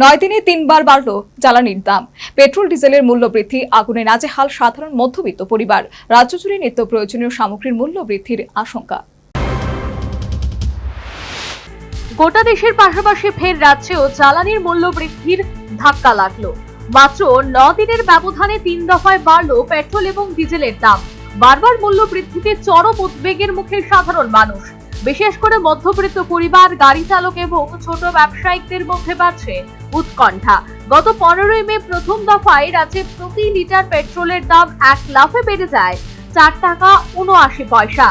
9 দিনে 3 বার বাড়ল জ্বালানির দাম। পেট্রোল ডিজেলের মূল্য বৃদ্ধি আগুনে নাজেহাল সাধারণ মধ্যবিত্ত পরিবার। রাজ্য জুড়ে নিত্য প্রয়োজনীয় সামগ্রীর মূল্য বৃদ্ধির আশঙ্কা। গোটা দেশের পাশাপাশি ফের রাজ্যেও জ্বালানির মূল্য বৃদ্ধির ধাক্কা লাগলো। মাত্র 9 দিনের ব্যবধানে 3 দফায় বাড়ল পেট্রোল এবং ডিজেলের দাম। বারবার মূল্য বৃদ্ধিতে চরম উদ্বেগের মুখে সাধারণ মানুষ, বিশেষ করে মধ্যবিত্ত পরিবার, গাড়ি চালক এবং ছোট ব্যবসায়িকদের মধ্যে বাড়ছে উৎকণ্ঠা। গত 15ই মে প্রথম দফায় রাজ্যে প্রতি লিটার পেট্রোলের দাম 1 লাফে বেড়ে যায় 4 টাকা 79 পয়সা।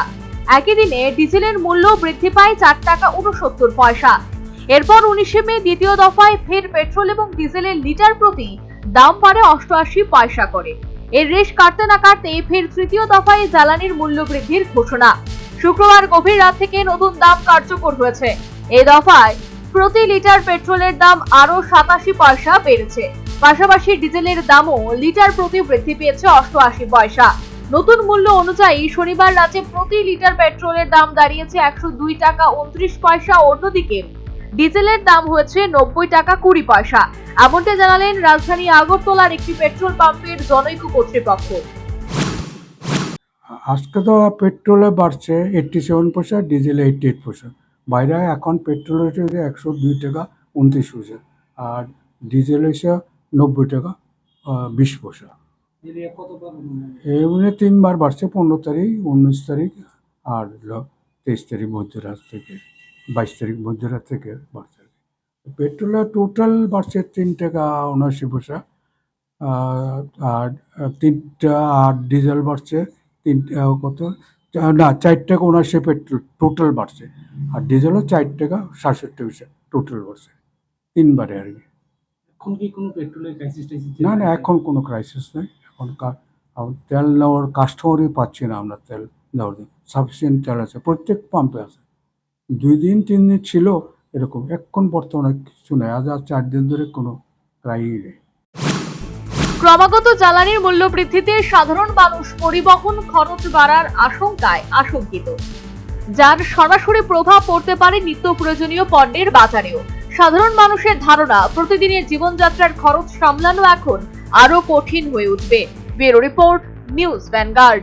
একই দিনে ডিজেলের মূল্য বৃদ্ধি পায় 4 টাকা 69 পয়সা। এরপর 19শে মে দ্বিতীয় দফায় ফের পেট্রোল এবং ডিজেলের লিটার প্রতি দাম বাড়ে 88 পয়সা করে। এর রেশ কাটতে না কাটতে ফের তৃতীয় দফায় জ্বালানির মূল্য বৃদ্ধির ঘোষণা। শুক্রবার গভীর রাত থেকে নতুন দাম কার্যকর হয়েছে। এই দফায় প্রতি লিটার পেট্রোলের দাম আরো 87 পয়সা বেড়েছে। পাশাপাশি ডিজেলের দামও লিটার প্রতি বৃদ্ধি পেয়েছে 88 পয়সা। নতুন মূল্য অনুযায়ী শনিবার রাজ্যে প্রতি লিটার পেট্রোলের দাম দাঁড়িয়েছে 102 টাকা 29 পয়সা। অন্যদিকে ডিজেলের দাম হয়েছে 90 টাকা 20 পয়সা। এমনটা জানালেন রাজধানী আগরতলার একটি পেট্রোল পাম্পের জনৈক কর্তৃপক্ষ। আজকে তো পেট্রোলে বাড়ছে 87 পয়সা, ডিজেলে 88 পয়সা। বাইরে এখন পেট্রোল হচ্ছে 102 টাকা 29 পয়সা, আর ডিজেল হচ্ছে 90 টাকা 20 পয়সা। এমনি 3 বার বাড়ছে, 15 তারিখ, 19 তারিখ আর 23 তারিখ মধ্যরাত থেকে 22 তারিখ মধ্যরাত থেকে বাড়ছে। পেট্রোলের টোটাল বাড়ছে 3 টাকা 79 পয়সা, আর ডিজেল বাড়ছে 4 টাকা 79 পেট্রোল টোটাল বাড়ছে, আর ডিজেলও 4 টাকা 67 পয়সা টোটাল বাড়ছে। 3 বারে আর কি। এখন কি কোনো পেট্রোলের ক্রাইসিস? না, এখন কোনো ক্রাইসিস নেই। এখন তেল নেওয়ার কাস্টমারই পাচ্ছি না আমরা। তেল নেওয়ার জন্য সাফিসিয়েন্ট তেল আছে, প্রত্যেক পাম্পে আছে। 2 দিন 3 দিন ছিল এরকম, এখন বর্তমানে কিছু নেই। আজ 4 দিন ধরে কোনো ক্রাইই নেই। ক্রমাগত জ্বালানির মূল্য বৃদ্ধিতে সাধারণ মানুষ পরিবহন খরচ বাড়ার আশঙ্কায় আশঙ্কিত, যার সরাসরি প্রভাব পড়তে পারে নিত্য প্রয়োজনীয় পণ্যের বাজারেও। সাধারণ মানুষের ধারণা, প্রতিদিনের জীবনযাত্রার খরচ সামলানো এখন আরো কঠিন হয়ে উঠবে। Bureau report, news vanguard.